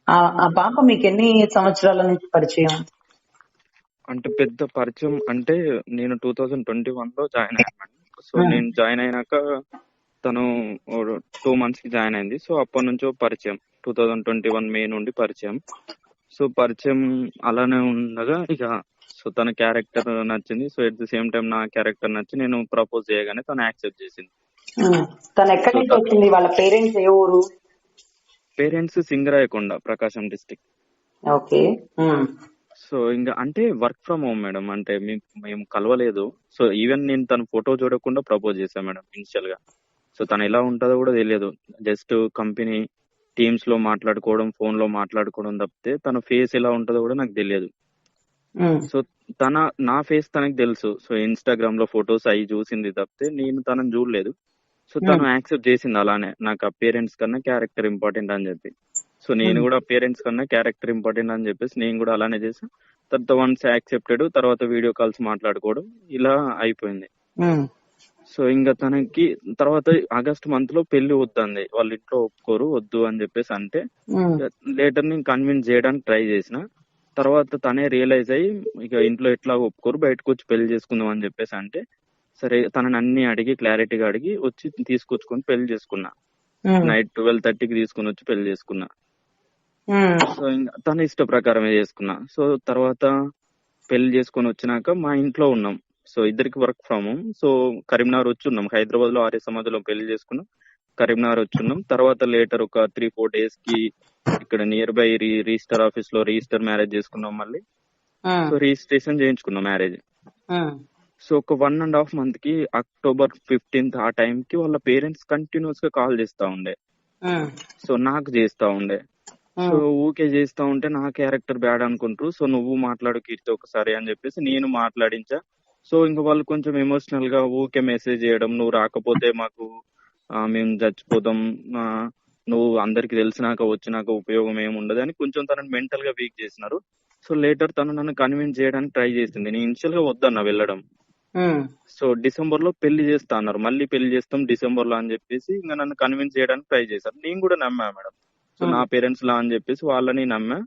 ఆ పాప మీకు ఎన్ని సంవత్సరాల నుంచి పరిచయం? అంటే పెద్ద పరిచయం అంటే నేను 2021 లో జాయిన్ అయ్యాను మేడం. సో ఉమ్, నేను జాయిన్ అయినాక తను 2 months కి జాయిన్ అయింది. సో అప్పటి నుంచో పరిచయం, 2021 మే నుండి పరిచయం. సో పరిచయం అలానే ఉండగా ఇక సో తన క్యారెక్టర్ నచ్చింది. So at the same time నా క్యారెక్టర్ నచ్చి నేను ప్రపోజ్ చేయగానే తను యాక్సెప్ట్ చేసింది. తను ఎక్కడి సో నుంచి వచ్చింది? వాళ్ళ పేరెంట్స్ ఏ ఊరు? పేరెంట్స్ సింగరాయకొండ, ప్రకాశం డిస్టిక్. ఓకే. సో ఇంకా అంటే వర్క్ ఫ్రమ్ హోమ్ మేడం. అంటే మేము కలవలేదు. సో ఈవెన్ నేను తన ఫోటో చూడకుండా ప్రపోజ్ చేశాను మేడం ఇనిషియల్ గా. సో తను ఎలా ఉంటుందో కూడా తెలియదు. జస్ట్ కంపెనీ టీమ్స్ లో మాట్లాడుకోవడం, ఫోన్ లో మాట్లాడుకోవడం తప్పితే తన ఫేస్ ఎలా ఉంటుందో కూడా నాకు తెలియదు. సో నా ఫేస్ తనకి తెలుసు. సో ఇన్స్టాగ్రామ్ లో ఫొటోస్ అవి చూసింది తప్పితే నేను తనని చూడలేదు. సో తను యాక్సెప్ట్ చేసింది అలానే, నాకు అపియరెన్స్ కన్నా క్యారెక్టర్ ఇంపార్టెంట్ అని చెప్పి. సో నేను కూడా అపియరెన్స్ కన్నా క్యారెక్టర్ ఇంపార్టెంట్ అని చెప్పేసి నేను కూడా అలానే చేసాను. తర్వాత వన్స్ యాక్సెప్టెడ్, తర్వాత వీడియో కాల్స్ మాట్లాడుకోవడం ఇలా అయిపోయింది. సో ఇంకా తనకి తర్వాత ఆగస్ట్ మంత్ లో పెళ్లి వద్దంది. వాళ్ళ ఇంట్లో ఒప్పుకోరు, వద్దు అని చెప్పేసి అంటే లేటర్ నేను కన్విన్స్ చేయడానికి ట్రై చేసిన. తర్వాత తనే రియలైజ్ అయ్యి ఇక ఇంట్లో ఎట్లా ఒప్పుకోరు, బయటకు వచ్చి పెళ్లి చేసుకుందాం అని చెప్పేసి అంటే సరే తనని అన్ని అడిగి క్లారిటీగా అడిగి వచ్చి తీసుకొచ్చుకొని పెళ్లి చేసుకున్నా. నైట్ 12:30కి తీసుకుని వచ్చి పెళ్లి చేసుకున్నా. సో ఇంకా తన ఇష్ట ప్రకారమే చేసుకున్నా. సో తర్వాత పెళ్లి చేసుకొని వచ్చినాక మా ఇంట్లో ఉన్నాం. సో ఇద్దరికి work from home. So Karimnagar వచ్చి ఉన్నాం. హైదరాబాద్ లో ఆర్య సమాధిలో పెళ్లి చేసుకున్నాం, కరీంనగర్ వచ్చి ఉన్నాం. తర్వాత లేటర్ ఒక 3-4 days కి ఇక్కడ నియర్ బై రిజిస్టర్ ఆఫీస్ లో రిజిస్టర్ మ్యారేజ్ చేసుకున్నాం మళ్ళీ. సో రిజిస్ట్రేషన్ చేయించుకున్నాం మ్యారేజ్. సో ఒక 1.5 month కి October 15th ఆ టైం కి వాళ్ళ పేరెంట్స్ కంటిన్యూస్ గా కాల్ చేస్తా ఉండే. సో నాకు చేస్తా ఉండే. సో ఊకే చేస్తా ఉంటే నా క్యారెక్టర్ బ్యాడ్ అనుకుంటారు. సో నువ్వు మాట్లాడు కీర్తి ఒకసారి అని చెప్పేసి నేను మాట్లాడించా. సో ఇంకా వాళ్ళు కొంచెం ఎమోషనల్ గా ఊకే మెసేజ్ చేయడం, నువ్వు రాకపోతే మాకు మేము చచ్చిపోతాం, నువ్వు అందరికి తెలిసినాక వచ్చినాక ఉపయోగం ఏమి ఉండదు అని కొంచెం తనని మెంటల్ గా వీక్ చేసినారు. సో లేటర్ తను నన్ను కన్విన్స్ చేయడానికి ట్రై చేసింది. నేను ఇనిషియల్ గా వద్దన్నా వెళ్ళడం. సో డిసెంబర్ లో పెళ్లి చేస్తా అన్నారు, మళ్ళీ పెళ్లి చేస్తాం డిసెంబర్ లో అని చెప్పేసి ఇంకా నన్ను కన్విన్స్ చేయడానికి ట్రై చేశారు. నేను కూడా నమ్మా మేడం. సో నా పేరెంట్స్ లా అని చెప్పేసి వాళ్ళని నమ్మా.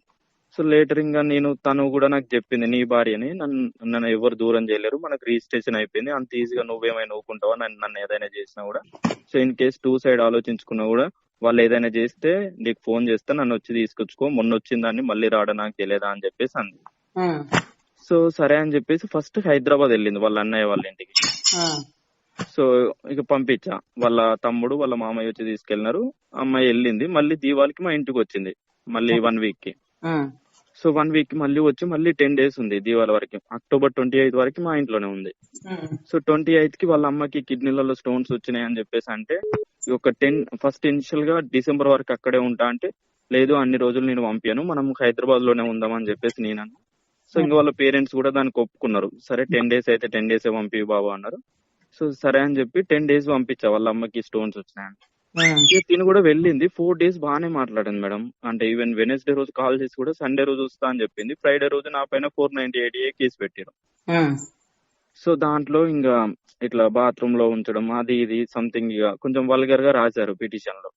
సో లేటర్ ఇంకా తను కూడా నాకు చెప్పింది, నీ భార్యని నన్ను ఎవరు దూరం చేయలేరు, మనకు రిజిస్ట్రేషన్ అయిపోయింది, అంత ఈజీగా నువ్వేమైనా ఊకుంటావా నన్ను ఏదైనా చేసినా కూడా. సో ఇన్ కేస్ 2 side ఆలోచించుకున్నా కూడా వాళ్ళు ఏదైనా చేస్తే నీకు ఫోన్ చేస్తే నన్ను వచ్చి తీసుకొచ్చుకో, మొన్న వచ్చిందాన్ని మళ్ళీ రావడం నాకు తెలియదా అని చెప్పేసి అంది. సో సరే అని చెప్పేసి ఫస్ట్ హైదరాబాద్ వెళ్ళింది వాళ్ళ అన్నయ్య వాళ్ళ ఇంటికి. సో ఇక పంపించా. వాళ్ళ తమ్ముడు వాళ్ళ మామయ్య వచ్చి తీసుకెళ్లినారు. అమ్మాయి వెళ్ళింది. మళ్ళీ దీవాళికి మా ఇంటికి వచ్చింది మళ్ళీ 1 week కి. సో 1 week కి మళ్ళీ వచ్చి మళ్ళీ 10 days ఉంది దీవాళి వరకు. October 28 వరకు మా ఇంట్లోనే ఉంది. సో 28 కి వాళ్ళ అమ్మకి కిడ్నీలలో స్టోన్స్ వచ్చినాయి అని చెప్పేసి అంటే ఒక ఫస్ట్ ఇనిషియల్ గా డిసెంబర్ వరకు అక్కడే ఉంటా అంటే, లేదు అన్ని రోజులు నేను పంపాను, మనం హైదరాబాద్ లోనే ఉందామని చెప్పేసి నేనన్నా. సో ఇంకా వాళ్ళ పేరెంట్స్ కూడా దానికి ఒప్పుకున్నారు. సరే 10 days అయితే 10 days పంపి బాబు అన్నారు. సో సరే అని చెప్పి 10 days పంపించా వాళ్ళ అమ్మకి స్టోన్స్ వచ్చినాయని. తిని కూడా వెళ్ళింది. 4 days బాగానే మాట్లాడింది మేడం. అంటే ఈవెన్ వెనస్డే రోజు కాల్ చేసి కూడా సండే రోజు వస్తా అని చెప్పింది. ఫ్రైడే రోజు నా పైన 498A కేసు పెట్టారు. సో దాంట్లో ఇంకా ఇట్లా బాత్రూమ్ లో ఉంచడం అది ఇది సంథింగ్ ఇక కొంచెం వల్గర్ గా రాశారు పిటిషన్ లో.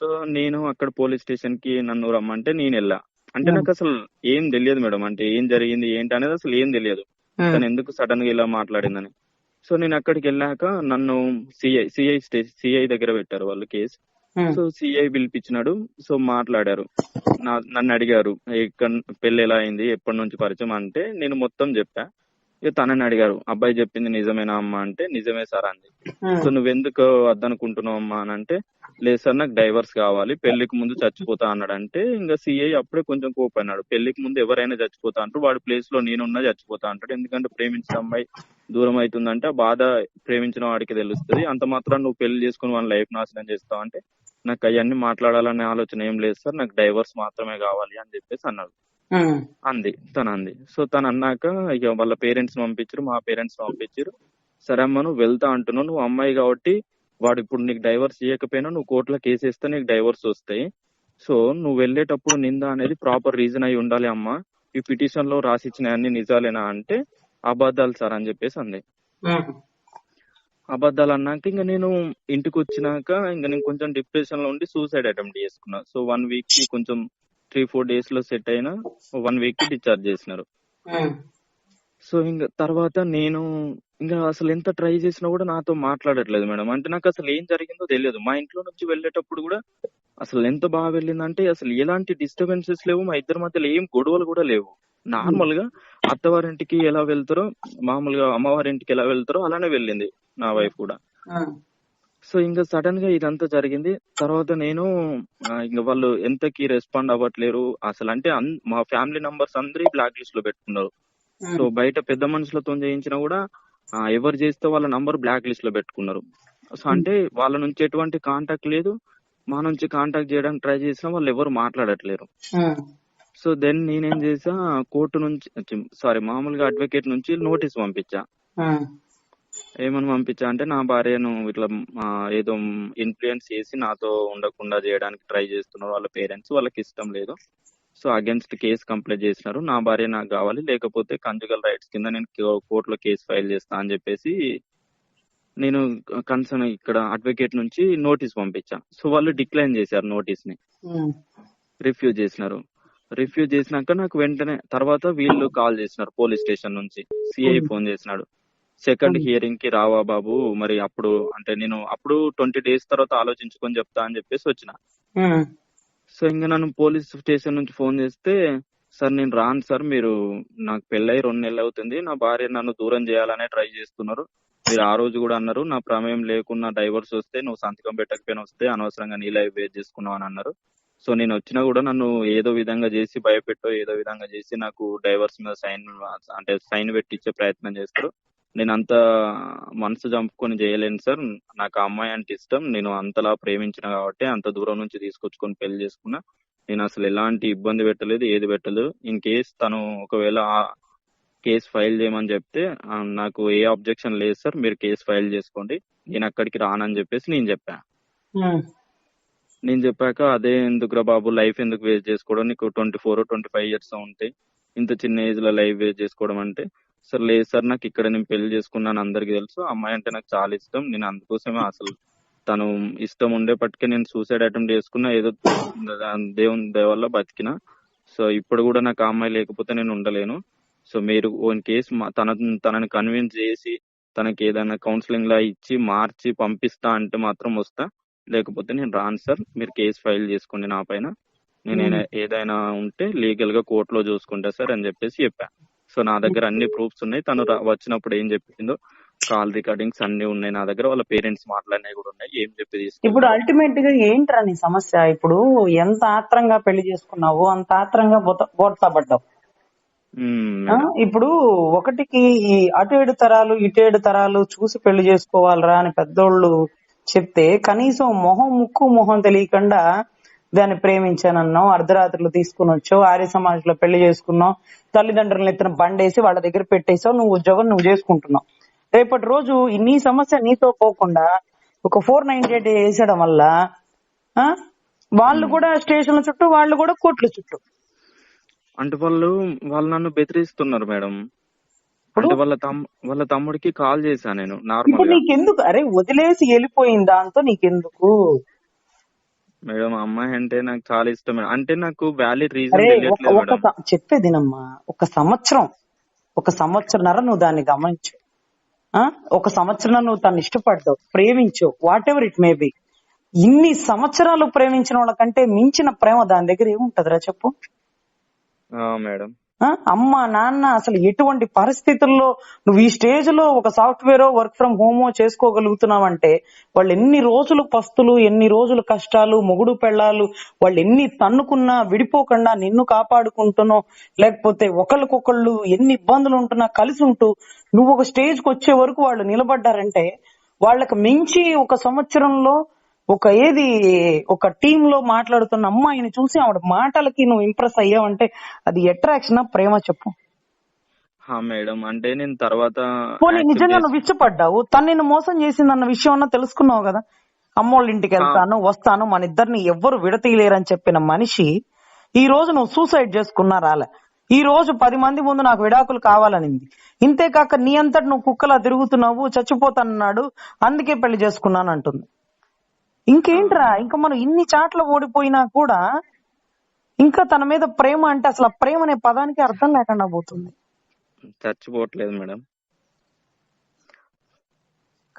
సో నేను అక్కడ పోలీస్ స్టేషన్ కి నన్ను రమ్మంటే నేను వెళ్ళా. అంటే నాకు అసలు ఏం తెలియదు మేడం, అంటే ఏం జరిగింది ఏంటి అనేది అసలు ఏం తెలియదు, తను ఎందుకు సడన్ గా ఇలా మాట్లాడిందని. సో నేను అక్కడికి వెళ్ళాక నన్ను సిఐ దగ్గర పెట్టారు వాళ్ళు కేసు. సో సిఐ పిలిపించినాడు. సో మాట్లాడారు, నన్ను అడిగారు పెళ్లి ఎలా అయింది, ఎప్పటి నుంచి పరిచయం అంటే నేను మొత్తం చెప్పా. ఇక తనని అడిగారు, అబ్బాయి చెప్పింది నిజమేనా అమ్మా అంటే నిజమే సార్ అంది. సో నువ్వెందుకు వద్దనుకుంటున్నావు అమ్మా అని అంటే, లేదు సార్ నాకు డైవర్స్ కావాలి, పెళ్లికి ముందు చచ్చిపోతా అన్నాడు. అంటే ఇంకా సిఐ అప్పుడే కొంచెం కోపన్నాడు. పెళ్లికి ముందు ఎవరైనా చచ్చిపోతా అంటారు, వాడి ప్లేస్ లో నేనున్నా చచ్చిపోతా అంటాడు. ఎందుకంటే ప్రేమించిన అమ్మాయి దూరం అవుతుందంటే ఆ బాధ ప్రేమించిన వాడికి తెలుస్తుంది, అంత మాత్రం నువ్వు పెళ్లి చేసుకుని వాళ్ళ లైఫ్ నాశనం చేస్తావు అంటే నాకు అవన్నీ మాట్లాడాలనే ఆలోచన ఏం లేదు సార్, నాకు డైవర్స్ మాత్రమే కావాలి అని చెప్పేసి అన్నాడు. అంది. సో తను అన్నాక ఇక వాళ్ళ పేరెంట్స్ పంపించారు, మా పేరెంట్స్ పంపించారు. సరే అమ్మ నువ్వు వెళ్తా అంటున్నావు, నువ్వు అమ్మాయి కాబట్టి వాడు ఇప్పుడు నీకు డైవర్స్ ఇవ్వకపోయినా నువ్వు కోర్టులో కేసు వేస్తే నీకు డైవర్స్ వస్తాయి. సో నువ్వు వెళ్ళేటప్పుడు నింద అనేది ప్రాపర్ రీజన్ అయి ఉండాలి అమ్మా, ఈ పిటిషన్ లో రాసిచ్చిన అన్ని నిజాలేనా అంటే అబద్ధాలు సార్ అని చెప్పేసి అంది. అబద్ధాలు అన్నాక ఇంకా నేను ఇంటికి వచ్చినాక ఇంకా నేను కొంచెం డిప్రెషన్ లో ఉండి సూసైడ్ అటెంప్ట్ చేసుకున్నా. సో 1 week కి కొంచెం 3-4 days లో సెట్ అయినా 1 week కి డిశ్చార్జ్ చేసినారు. సో ఇంకా తర్వాత నేను ఇంకా అసలు ఎంత ట్రై చేసినా కూడా నాతో మాట్లాడట్లేదు మేడం. అంటే నాకు అసలు ఏం జరిగిందో తెలియదు. మా ఇంట్లో నుంచి వెళ్ళేటప్పుడు కూడా అసలు ఎంత బాగా వెళ్ళిందంటే అసలు ఎలాంటి డిస్టర్బెన్సెస్ లేవు, మా ఇద్దరి మధ్యలో ఏం గొడవలు కూడా లేవు. నార్మల్ గా అత్తవారింటికి ఎలా వెళ్తారో, మామూలుగా అమ్మవారింటికి ఎలా వెళ్తారో అలానే వెళ్ళింది నా వైఫ్ కూడా. సో ఇంకా సడన్ గా ఇదంతా జరిగింది. తర్వాత నేను ఇంకా వాళ్ళు ఎంతకి రెస్పాండ్ అవ్వట్లేరు అసలు. అంటే మా ఫ్యామిలీ నంబర్స్ అందరి బ్లాక్ లిస్ట్ లో పెట్టుకున్నారు. సో బయట పెద్ద మనుషులతో చేయించినా కూడా ఎవరు చేస్తే వాళ్ళ నంబర్ బ్లాక్ లిస్ట్ లో పెట్టుకున్నారు. సో అంటే వాళ్ళ నుంచి ఎటువంటి కాంటాక్ట్ లేదు, మా నుంచి కాంటాక్ట్ చేయడానికి ట్రై చేసినా వాళ్ళు ఎవరు మాట్లాడట్లేరు. సో దెన్ నేనేం చేసా, కోర్టు నుంచి మామూలుగా అడ్వకేట్ నుంచి నోటీస్ పంపించా. ఏమని పంపించా అంటే నా భార్యను ఇట్లా ఏదో ఇన్ఫ్లుయెన్స్ చేసి నాతో ఉండకుండా చేయడానికి ట్రై చేస్తున్నారు వాళ్ళ పేరెంట్స్, వాళ్ళకి ఇష్టం లేదు. సో అగేన్స్ట్ కేసు కంప్లైంట్ చేసినారు, నా భార్య నాకు కావాలి, లేకపోతే కంజుగల్ రైట్స్ కింద నేను కోర్టులో కేసు ఫైల్ చేస్తా అని చెప్పేసి నేను కన్సర్న్ ఇక్కడ అడ్వకేట్ నుంచి నోటీస్ పంపించా. సో వాళ్ళు డిక్లైన్ చేశారు నోటీస్ ని, రిఫ్యూజ్ చేసినారు. రిఫ్యూజ్ చేసినాక నాకు వెంటనే తర్వాత వీళ్ళు కాల్ చేసినారు పోలీస్ స్టేషన్ నుంచి, సిఐ ఫోన్ చేసినాడు, సెకండ్ హియరింగ్ కి రావా బాబు, మరి అప్పుడు అంటే నేను అప్పుడు 20 days తర్వాత ఆలోచించుకొని చెప్తా అని చెప్పేసి వచ్చిన. సో ఇంకా నన్ను పోలీస్ స్టేషన్ నుంచి ఫోన్ చేస్తే, సార్ నేను రాను సార్, మీరు నాకు పెళ్ళై 2 నెలలు అవుతుంది, నా భార్య నన్ను దూరం చేయాలనే ట్రై చేస్తున్నారు, మీరు ఆ రోజు కూడా అన్నారు నా ప్రమేయం లేకున్నా డైవర్స్ వస్తే నువ్వు సంతకం పెట్టకపోయినా వస్తే అనవసరంగా నీ లైఫ్ వేస్ట్ చేసుకున్నావు అని అన్నారు. సో నేను వచ్చినా కూడా నన్ను ఏదో విధంగా చేసి భయపెట్టో ఏదో విధంగా చేసి నాకు డైవర్స్ మీద సైన్ పెట్టించే ప్రయత్నం చేస్తారు. నేను అంత మనసు చంపుకొని చేయలేను సార్, నాకు ఆ అమ్మాయి అంటే ఇష్టం, నేను అంతలా ప్రేమించిన కాబట్టి అంత దూరం నుంచి తీసుకొచ్చుకొని పెళ్లి చేసుకున్నా, నేను అసలు ఎలాంటి ఇబ్బంది పెట్టలేదు, ఏది పెట్టలేదు. ఇన్ కేస్ తను ఒకవేళ కేసు ఫైల్ చేయమని చెప్తే నాకు ఏ అబ్జెక్షన్ లేదు సార్, మీరు కేసు ఫైల్ చేసుకోండి, నేను అక్కడికి రానని చెప్పేసి నేను చెప్పా. నేను చెప్పాక అదే ఎందుకురా బాబు లైఫ్ ఎందుకు వేస్ట్ చేసుకోవడం, నీకు 24-25 years ఉంటాయి, ఇంత చిన్న ఏజ్ లో లైఫ్ వేస్ట్ చేసుకోవడం అంటే, సార్ లేదు సార్ నాకు ఇక్కడ నేను పెళ్లి చేసుకున్నాను అందరికి తెలుసు, అమ్మాయి అంటే నాకు చాలా ఇష్టం, నేను అందుకోసమే అసలు తను ఇష్టం ఉండేపటికే నేను సూసైడ్ అటెంప్ట్ చేసుకున్నా, ఏదో దేవుని దయ వల్ల బతికినా. సో ఇప్పుడు కూడా నాకు ఆ అమ్మాయి లేకపోతే నేను ఉండలేను. సో మీరు ఇన్ కేసు తనని కన్విన్స్ చేసి తనకి ఏదైనా కౌన్సిలింగ్ లా ఇచ్చి మార్చి పంపిస్తా అంటే మాత్రం వస్తా, లేకపోతే నేను రాను సార్, మీరు కేసు ఫైల్ చేసుకోండి నా పైన, నేను ఏదైనా ఉంటే లీగల్ గా కోర్టులో చూసుకుంటా సార్ అని చెప్పేసి చెప్పా. సో నా దగ్గర అన్ని ప్రూఫ్స్ ఉన్నాయి, తను వచ్చినప్పుడు ఏం చెప్పిందో కాల్ రికార్డింగ్స్ అన్ని ఉన్నాయి నా దగ్గర, వాళ్ళ పేరెంట్స్ మాట్లాడినవి కూడా ఉన్నాయి, ఏం చెప్పి ఇప్పుడు అల్టిమేట్ గా ఏంట్రా నీ సమస్య? ఇప్పుడు ఎంత ఆత్రంగా పెళ్లి చేసుకున్నావో అంత ఆత్రంగా బోర్తపడ్డావు. ఇప్పుడు ఒకటికి అటు 7 తరాలు ఇటు 7 తరాలు చూసి పెళ్లి చేసుకోవాలరా అని పెద్దోళ్ళు చెప్తే కనీసం మొహం తెలియకుండా దాన్ని ప్రేమించానన్నావు, అర్ధరాత్రులు తీసుకుని వచ్చావు, ఆర్య సమాజంలో పెళ్లి చేసుకున్నావు, తల్లిదండ్రులను ఎత్తిన బండేసి వాళ్ళ దగ్గర పెట్టేసావు, నువ్వు ఉద్యోగం నువ్వు చేసుకుంటున్నావు. రేపటి రోజు నీ సమస్య నీతో పోకుండా ఒక 498 వేసడం వల్ల వాళ్ళు కూడా స్టేషన్ల చుట్టూ, వాళ్ళు కూడా కోర్టుల చుట్టూ. అంటే వాళ్ళు నన్ను బెదిరిస్తున్నారు మేడం. అంటే వాళ్ళ తమ్ముడికి కాల్ చేశా నేను నార్మల్. నీకెందుకు? అరే వదిలేసి వెళ్ళిపోయిన దాంతో నీకెందుకు మేడం? అమ్మాయి అంటే నాకు చాలా ఇష్టం. అంటే నాకు వ్యాలిడ్ రీజన్ తెలియట్లేదు మేడం. చెప్పేదినమ్మా, ఒక సంవత్సరంన్నర నువ్వు దాన్ని గమనించు, ఒక సంవత్సరం నువ్వు తను ఇష్టపడ్డావు, ప్రేమించు, what ever it may be. ఇన్ని సంవత్సరాలు ప్రేమించిన వాళ్ళకంటే మించిన ప్రేమ దాని దగ్గర ఏముంటదిరా చెప్పు మేడం? అమ్మ నాన్న అసలు ఎటువంటి పరిస్థితుల్లో నువ్వు ఈ స్టేజ్ లో ఒక సాఫ్ట్వేర్ వర్క్ ఫ్రం హోమో చేసుకోగలుగుతున్నావంటే వాళ్ళు ఎన్ని రోజులు పస్తులు, ఎన్ని రోజులు కష్టాలు, మొగుడు పెళ్ళాలు, వాళ్ళు ఎన్ని తన్నుకున్నా విడిపోకుండా నిన్ను కాపాడుకుంటున్నో, లేకపోతే ఒకళ్ళకొకళ్ళు ఎన్ని ఇబ్బందులు ఉంటున్నా కలిసి ఉంటూ నువ్వు ఒక స్టేజ్ కి వచ్చే వరకు వాళ్ళు నిలబడ్డారంటే వాళ్ళకి మించి ఒక సంవత్సరంలో ఒక టీమ్ లో మాట్లాడుతున్న అమ్మాయిని చూసి ఆవిడ మాటలకి నువ్వు ఇంప్రెస్ అయ్యావంటే అది అట్రాక్షన్ ప్రేమ చెప్పు మేడం? అంటే నేను తర్వాత నిజంగా నువ్వు ఇష్టపడ్డావు, తను నిన్ను మోసం చేసిందన్న విషయం అన్నా తెలుసుకున్నావు కదా. అమ్మోళ్ళ ఇంటికి వెళ్తాను వస్తాను, మన ఇద్దరిని ఎవ్వరు విడతీయలేరని చెప్పిన మనిషి ఈ రోజు నువ్వు సూసైడ్ చేసుకున్నా రాలే, ఈ రోజు 10 మంది ముందు నాకు విడాకులు కావాలనింది. ఇంతేకాక నీ అంతటి నువ్వు కుక్కలా తిరుగుతున్నావు, చచ్చిపోతానన్నాడు, అందుకే పెళ్లి చేసుకున్నాను అంటుంది. ఇంకేంట్రా, ఇంకా మనం ఇన్ని చాట్ల ఓడిపోయినా కూడా ఇంకా తన మీద ప్రేమ అంటే అసలు ఆ ప్రేమ అనే పదానికి అర్థం లేకుండా పోతుంది. చచ్చిపోవట్లేదు మేడం.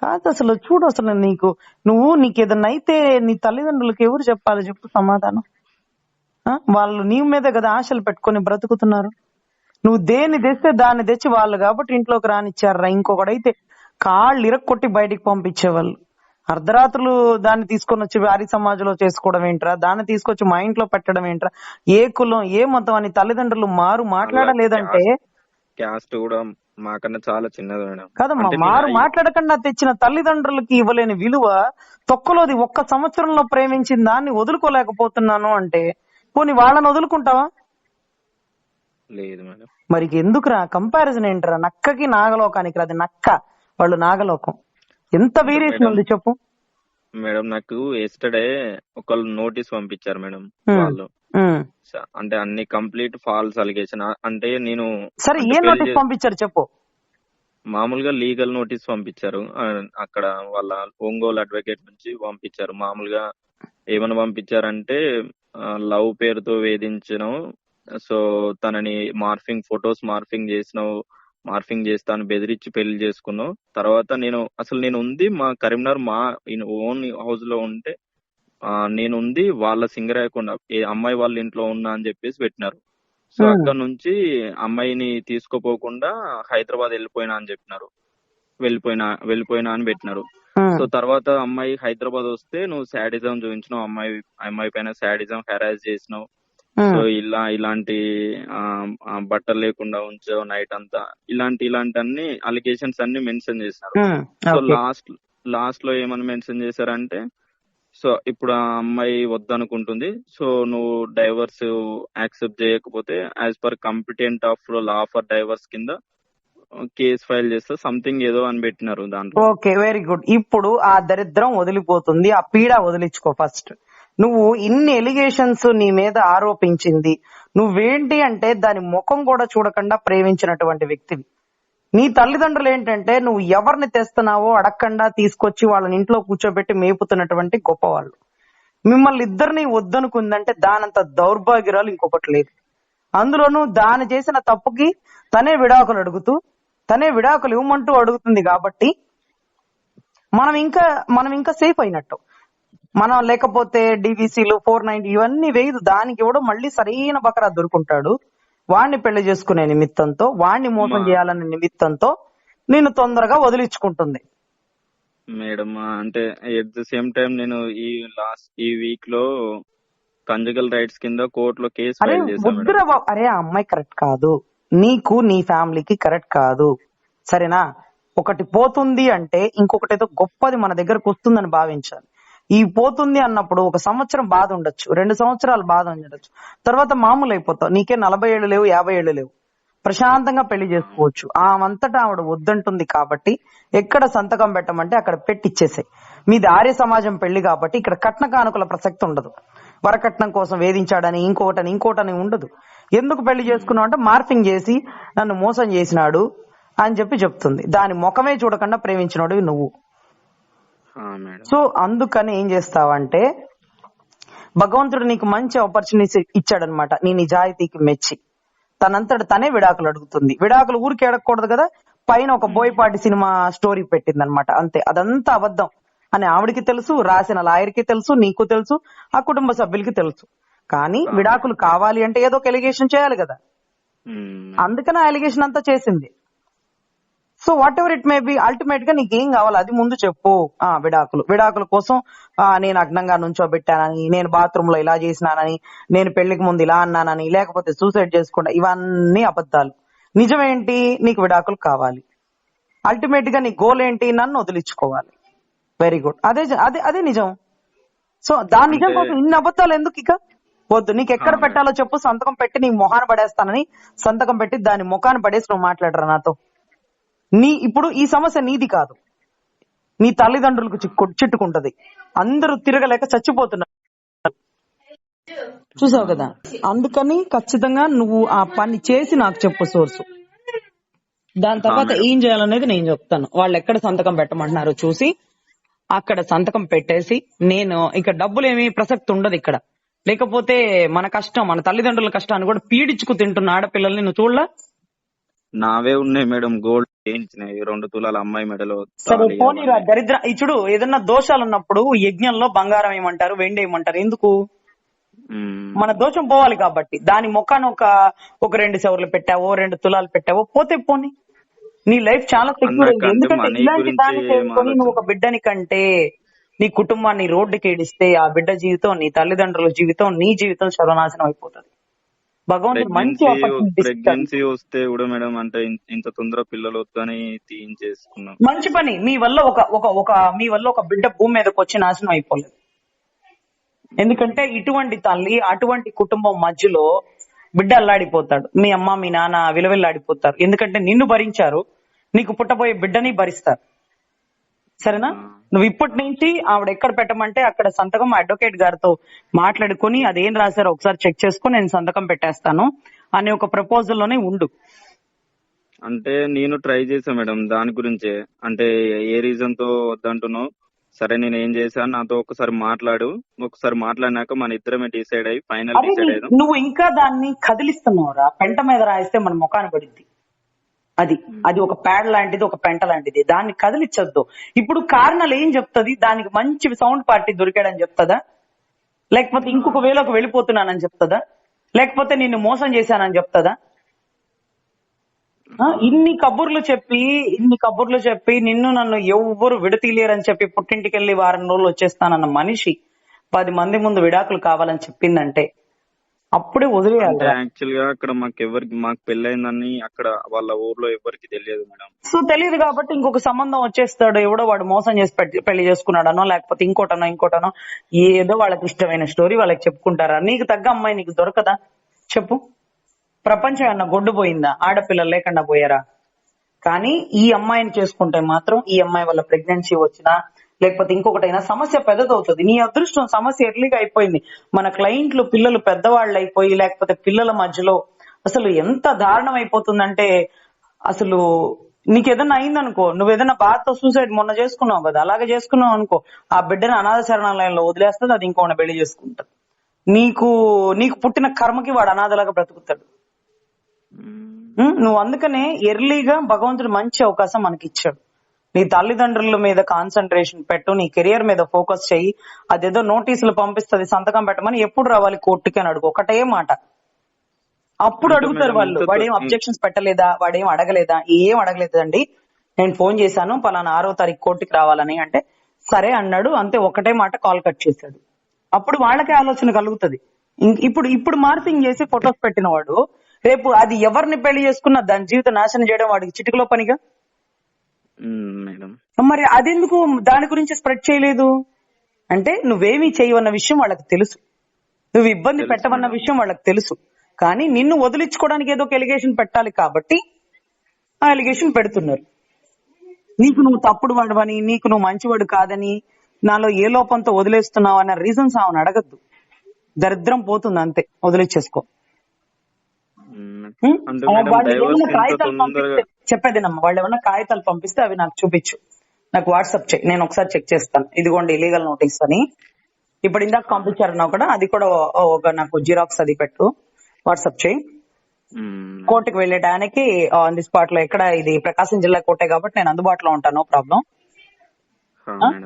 కాదు అసలు చూడు, అసలు నీకు ఏదన్నా అయితే నీ తల్లిదండ్రులకు ఎవరు చెప్పాలి చెప్పు సమాధానం? వాళ్ళు నీ మీదే కదా ఆశలు పెట్టుకొని బ్రతుకుతున్నారు. నువ్వు దేన్ని తెస్తే దాన్ని తెచ్చి వాళ్ళు కాబట్టి ఇంట్లోకి రానిచ్చారా. ఇంకొకడైతే కాళ్ళు ఇరక్కొట్టి బయటికి పంపించేవాళ్ళు. అర్ధరాత్రులు దాన్ని తీసుకొని వచ్చి వారి సమాజంలో చేసుకోవడం ఏంట్రా, దాన్ని తీసుకొచ్చి మా ఇంట్లో పెట్టడం ఏంట్రా, ఏ కులం ఏ మతం అని తల్లిదండ్రులు మాట్లాడలేదంటే క్యాస్ట్ కూడా మాకన్నా చాలా చిన్నది మేడం. కదమ్మా, మాట్లాడకుండా తెచ్చిన తల్లిదండ్రులకి ఇవ్వలేని విలువ తొక్కలోది. 1 సంవత్సరంలో ప్రేమించిన దాన్ని వదులుకోలేకపోతున్నాను అంటే పోనీ వాళ్ళని వదులుకుంటావా? లేదు మేడం. మరి ఎందుకురా కంపారిజన్ ఏంటరా? నక్కకి నాగలోకానికి రాదు, నక్క వాళ్ళు నాగలోకం. ఎంత వేరియేషన్ ఉంది చెప్పు మేడం. నాకు ఎస్టర్డే ఒకళ్ళు నోటీస్ పంపించారు మేడం. వాళ్ళు అంటే అన్ని కంప్లీట్ ఫాల్స్ అలిగేషన్. అంటే నేను సరే ఏ నోటీస్ పంపించారు చెప్పు? మామూలుగా లీగల్ నోటీస్ పంపించారు. అక్కడ వాళ్ళ ఒంగోలు అడ్వకేట్ నుంచి పంపించారు. మామూలుగా ఏమని పంపించారంటే లవ్ పేరుతో వేధించడం, సో తనని ఫొటోస్ మార్ఫింగ్ చేసినావు, మార్ఫింగ్ చేస్తాను బెదిరించి పెళ్లి చేసుకున్నావు. తర్వాత నేను ఉంది మా కరీంనగర్ మా ఓన్ హౌస్ లో ఉంటే నేను ఉంది వాళ్ళ సింగరాయకుండా అమ్మాయి వాళ్ళ ఇంట్లో ఉన్నా అని చెప్పేసి పెట్టినారు. సో అక్కడ నుంచి అమ్మాయిని తీసుకోపోకుండా హైదరాబాద్ వెళ్ళిపోయినా అని చెప్పినారు. వెళ్ళిపోయినా అని పెట్టినారు. సో తర్వాత అమ్మాయి హైదరాబాద్ వస్తే నువ్వు శాడిజం చూపించినావు, అమ్మాయి పైన శాడిజం హెరాస్ చేసినావు, సో ఇలాంటి బట్టలు లేకుండా ఉంచావు నైట్ అంతా, ఇలాంటి అన్ని అలిగేషన్స్ అన్ని మెన్షన్ చేశారు. సో లాస్ట్ లో ఏమని మెన్షన్ చేశారంటే, సో ఇప్పుడు ఆ అమ్మాయి వద్దనుకుంటుంది, సో నువ్వు డైవర్స్ యాక్సెప్ట్ చేయకపోతే as per competent of law for divorce కింద కేసు ఫైల్ చేస్తే సంథింగ్ ఏదో అని పెట్టినారు దాంట్లో. Okay, very good. ఇప్పుడు ఆ దరిద్రం వదిలిపోతుంది, ఆ పీడ వదిలించుకో. ఫస్ట్ నువ్వు ఇన్ని ఎలిగేషన్స్ నీ మీద ఆరోపించింది నువ్వేంటి అంటే దాని ముఖం కూడా చూడకుండా ప్రేమించినటువంటి వ్యక్తివి. నీ తల్లిదండ్రులు ఏంటంటే నువ్వు ఎవరిని తెస్తున్నావో అడగకుండా తీసుకొచ్చి వాళ్ళని ఇంట్లో కూర్చోబెట్టి మేపుతున్నటువంటి గొప్పవాళ్ళు. మిమ్మల్ని ఇద్దరిని వద్దనుకుందంటే దానంత దౌర్భాగ్యురాలు ఇంకొకటి లేదు. అందులోనూ దాని చేసిన తప్పుకి తనే విడాకులు ఇవ్వమంటూ అడుగుతుంది కాబట్టి మనం ఇంకా సేఫ్ అయినట్టు. మనం లేకపోతే డివిసీలు 490 ఇవన్నీ వేయదు, దానికి ఇవ్వడం మళ్ళీ సరైన బకరా దొరుకుంటాడు. వాణ్ణి పెళ్లి చేసుకునే నిమిత్తంతో, వాణ్ణి మోసం చేయాలనే నిమిత్తంతో నేను తొందరగా వదిలించుకుంటుంది మేడం. అంటే ఎట్ ద సేమ్ టైం నేను ఈ వీక్ లో కంజుగల్ రైట్స్ కింద కోర్టులో కేసు ఫైల్ చేశాను. అరే ఆ అమ్మాయి కరెక్ట్ కాదు, నీకు నీ ఫ్యామిలీకి కరెక్ట్ కాదు, సరేనా? ఒకటి పోతుంది అంటే ఇంకొకటి ఏదో గొప్పది మన దగ్గరకు వస్తుందని భావించాలి. ఈ పోతుంది అన్నప్పుడు 1 సంవత్సరం బాధ ఉండొచ్చు, 2 సంవత్సరాలు బాధ ఉండొచ్చు, తర్వాత మామూలు అయిపోతావు. నీకే 40 ఏళ్ళు లేవు, 50 ఏళ్ళు లేవు, ప్రశాంతంగా పెళ్లి చేసుకోవచ్చు. ఆమంతటా ఆవిడ వద్దంటుంది కాబట్టి ఎక్కడ సంతకం పెట్టమంటే అక్కడ పెట్టిచ్చేసాయి. మీది ఆర్య సమాజం పెళ్లి కాబట్టి ఇక్కడ కట్న కానుకల ప్రసక్తి ఉండదు. వరకట్నం కోసం వేధించాడని ఇంకోటని ఉండదు. ఎందుకు పెళ్లి చేసుకున్నావు అంటే మార్ఫింగ్ చేసి నన్ను మోసం చేసినాడు అని చెప్తుంది. దాని ముఖమే చూడకుండా ప్రేమించినాడు నువ్వు. సో అందుకని ఏం చేస్తావంటే భగవంతుడు నీకు మంచి ఆపర్చునిటీ ఇచ్చాడనమాట. నీ నిజాయితీకి మెచ్చి తనంతట తనే విడాకులు అడుగుతుంది. విడాకులు ఊరికి అడగకూడదు కదా, పైన ఒక బోయపాటి సినిమా స్టోరీ పెట్టిందనమాట, అంతే. అదంతా అబద్ధం అని ఆవిడికి తెలుసు, రాసిన లాయర్కి తెలుసు, నీకు తెలుసు, ఆ కుటుంబ సభ్యులకి తెలుసు. కానీ విడాకులు కావాలి అంటే ఏదో ఒక ఎలిగేషన్ చేయాలి కదా, అందుకని ఆ ఎలిగేషన్ అంతా చేసింది. So what ever it may be, ultimate గా నీకేం కావాలి అది ముందు చెప్పు. విడాకుల కోసం నేను అగ్నంగా నుంచోబెట్టానని, నేను బాత్రూమ్ లో ఇలా చేసినానని, నేను పెళ్లికి ముందు ఇలా అన్నానని, లేకపోతే సూసైడ్ చేసుకుంటా, ఇవన్నీ అబద్ధాలు. నిజమేంటి? నీకు విడాకులు కావాలి. అల్టిమేట్ గా నీ గోల్ ఏంటి? నన్ను వదిలించుకోవాలి. వెరీ గుడ్, అదే నిజం. సో దాని నిజం కోసం ఇన్ని అబద్ధాలు ఎందుకు? ఇక వద్దు. నీకు ఎక్కడ పెట్టాలో చెప్పు, సంతకం పెట్టి నీ మొహాన్ని పడేస్తానని సంతకం పెట్టి దాని ముఖాన్ని పడేసి నువ్వు మాట్లాడరా నాతో. ఇప్పుడు ఈ సమస్య నీది కాదు, నీ తల్లిదండ్రులకు చిట్టుకుంటది. అందరూ తిరగలేక చచ్చిపోతున్నారు, చూసావు కదా. అందుకని ఖచ్చితంగా నువ్వు ఆ పని చేసి నాకు చెప్పు సోర్సు. దాని తర్వాత ఏం చేయాలనేది నేను చెప్తాను. వాళ్ళు ఎక్కడ సంతకం పెట్టమంటున్నారో చూసి అక్కడ సంతకం పెట్టేసి, నేను ఇక డబ్బులు ఏమి ప్రసక్తి ఉండదు ఇక్కడ. లేకపోతే మన కష్టం, మన తల్లిదండ్రుల కష్టాన్ని కూడా పీడించుకు తింటున్న ఆడపిల్లల్ని నువ్వు చూడలా? నావే ఉన్నాయి మేడం, గోల్డ్ చేయించినాయి 2 తులాల అమ్మాయి మెడలో సరే తాళి పోనీరా, అవన్నీ. దరిద్ర ఇచ్చుడు ఏదన్నా దోషాలు ఉన్నప్పుడు యజ్ఞంలో బంగారం ఏమంటారు, వెండి ఏమంటారు, ఎందుకు? మన దోషం పోవాలి కాబట్టి. దాని ముఖాన్ని ఒక 2 సవర్లు పెట్టావో 2 తులాలు పెట్టావో పోతే పోనీ, నీ లైఫ్ చాలా సెక్యూర్ అయింది. అన్నకంటే ఎందుకంటే మనీ ఇలాంటి గురించి దాన్ని ఏం చేసుకొని నువ్వు ఆలోచన. ఒక బిడ్డని కంటే నీ కుటుంబాన్ని రోడ్డుకి ఏడిస్తే ఆ బిడ్డ జీవితం, నీ తల్లిదండ్రుల జీవితం, నీ జీవితం సర్వనాశనం అయిపోతుంది. భగవంతుడు మంచి ఆపర్చునిటీస్ ఇచ్చాడు. ప్రెగ్నెన్సీ వస్తే కూడా మేడం అంటే ఇంత తొందర పిల్లలు వద్దని తీయించేసుకున్నాం. మంచి పని. మీ వల్ల మీ వల్ల ఒక బిడ్డ భూమి మీదకి వచ్చి నాశనం అయిపోలేదు. ఎందుకంటే ఇటువంటి తల్లి, అటువంటి కుటుంబం మధ్యలో బిడ్డ అల్లాడిపోతాడు. మీ అమ్మ మీ నాన్న విలవిల్లాడిపోతారు. ఎందుకంటే నిన్ను భరించారు, నీకు పుట్టబోయే బిడ్డని భరిస్తారు. సరేనా? నువ్వు ఇప్పటి నుంచి ఆవిడ ఎక్కడ పెట్టమంటే అక్కడ సంతకం అడ్వకేట్ గారితో మాట్లాడుకొని అదేం రాశారో ఒకసారి చెక్ చేసుకుని నేను సంతకం పెట్టేస్తాను అనే ఒక ప్రపోజల్ లోనే ఉండు. అంటే నేను ట్రై చేశా మేడం దాని గురించే. అంటే ఏ రీజన్ తో వద్దంటున్నావు, సరే నేను ఏం చేశాను, నాతో ఒకసారి మాట్లాడినాక మన ఇద్దరమే డిసైడ్ అయ్యి ఫైనల్ అదే డిసైడ్ అయ్యాం. నువ్వు ఇంకా దాన్ని కదిలిస్తున్నావురా. పెంట మీద రాయిస్తే మన ముఖాన్ని పడిద్ది. అది ఒక పేడ లాంటిది, ఒక పెంట లాంటిది. దాన్ని కదిలించొద్దు. ఇప్పుడు కారణాలు ఏం చెప్తుంది? దానికి మంచి సౌండ్ పార్టీ దొరికాడని చెప్తుందా? లేకపోతే ఇంకొక వేలోకి వెళ్ళిపోతున్నానని చెప్తుందా? లేకపోతే నిన్ను మోసం చేశానని చెప్తుందా? ఇన్ని కబుర్లు చెప్పి నిన్ను నన్ను ఎవ్వరు విడతీయలేరని చెప్పి పుట్టింటికెళ్లి వారం రోజులు వచ్చేస్తానన్న మనిషి 10 మంది ముందు విడాకులు కావాలని చెప్పిందంటే అప్పుడే వదిలేయాలి. యాక్చువల్ గా అక్కడ మాకు పెళ్ళైందని అక్కడ వాళ్ళ ఊర్లో ఎవరికి తెలియదు మేడం. సో తెలియదు కాబట్టి ఇంకొక సంబంధం వచ్చేస్తాడు. ఎవడో వాడు మోసం చేసి పెళ్లి చేసుకున్నాడనో లేకపోతే ఇంకోటనో ఏదో వాళ్ళకి ఇష్టమైన స్టోరీ వాళ్ళకి చెప్పుకుంటారా? నీకు తగ్గ అమ్మాయి నీకు దొరకదా చెప్పు? ప్రపంచం ఏమన్నా గొడ్డు పోయిందా? ఆడపిల్లలు లేకుండా పోయారా? కానీ ఈ అమ్మాయిని చేసుకుంటే మాత్రం ఈ అమ్మాయి వల్ల ప్రెగ్నెన్సీ వచ్చినా లేకపోతే ఇంకొకటైనా సమస్య పెద్దదవుతుంది. నీ అదృష్టం సమస్య ఎర్లీగా అయిపోయింది. మన క్లయింట్లు పిల్లలు పెద్దవాళ్ళు అయిపోయి లేకపోతే పిల్లల మధ్యలో అసలు ఎంత దారుణం అయిపోతుందంటే, అసలు నీకేదన్నా అయిందనుకో, నువ్వేదన్నా బాధతో సూసైడ్ మొన్న చేసుకున్నావు కదా, అలాగే చేసుకున్నావు అనుకో, ఆ బిడ్డను అనాథ శరణాలయంలో వదిలేస్తుంది, అది ఇంకోటి పెళ్లి చేసుకుంటది. నీకు పుట్టిన కర్మకి వాడు అనాథలాగా బ్రతుకుతాడు. నువ్వు అందుకనే ఎర్లీగా భగవంతుడు మంచి అవకాశం మనకి ఇచ్చాడు. నీ తల్లిదండ్రుల మీద కాన్సన్ట్రేషన్ పెట్టు, నీ కెరియర్ మీద ఫోకస్ చెయ్యి. అదేదో నోటీసులు పంపిస్తుంది సంతకం పెట్టమని ఎప్పుడు రావాలి కోర్టుకి అని అడుగు, ఒకటే మాట. అప్పుడు అడుగుతారు వాళ్ళు, వాడేం అబ్జెక్షన్స్ పెట్టలేదా, వాడేం అడగలేదా? ఏం అడగలేదండి, నేను ఫోన్ చేశాను పలానా 6వ తారీఖు కోర్టుకి రావాలని అంటే సరే అన్నాడు, అంతే. ఒకటే మాట కాల్ కట్ చేశాడు. అప్పుడు వాళ్ళకే ఆలోచన కలుగుతుంది. ఇప్పుడు మార్పింగ్ చేసి ఫొటోస్ పెట్టిన వాడు రేపు అది ఎవరిని పెళ్లి చేసుకున్నా దాని జీవితం నాశనం చేయడం వాడికి చిటికలో పనిగా. మరి అదెందుకు దాని గురించి స్ప్రెడ్ చేయలేదు అంటే, నువ్వేమీ చేయవన్న విషయం వాళ్ళకి తెలుసు, నువ్వు ఇబ్బంది పెట్టవన్న విషయం వాళ్ళకి తెలుసు. కానీ నిన్ను వదిలించుకోవడానికి ఏదో ఒక ఎలిగేషన్ పెట్టాలి కాబట్టి ఆ ఎలిగేషన్ పెడుతున్నారు. నీకు నువ్వు తప్పుడు వాడవని, నీకు నువ్వు మంచివాడు కాదని, నాలో ఏ లోపంతో వదిలేస్తున్నావు అన్న రీజన్స్ ఆమెను అడగద్దు. దరిద్రం పోతుంది అంతే, వదిలిచ్చేసుకో. చెప్పేదేనమ్మా, వాళ్ళు ఏమన్నా కాగితాలు పంపిస్తే అవి నాకు చూపించు, నాకు వాట్సాప్ చేయి, నేను ఒకసారి చెక్ చేస్తాను. ఇదిగోండి ఇలీగల్ నోటీస్ అని ఇప్పుడు ఇందాక పంపించారన్నావు కూడా, అది కూడా నాకు జిరాక్స్ అది పెట్టు, వాట్సాప్ చేయి. కోర్టుకు వెళ్లే టైంకి ఆన్ ది స్పాట్ లో, ఎక్కడ ఇది ప్రకాశం జిల్లా కోర్టే కాబట్టి నేను అందుబాటులో ఉంటాను, నో ప్రాబ్లం.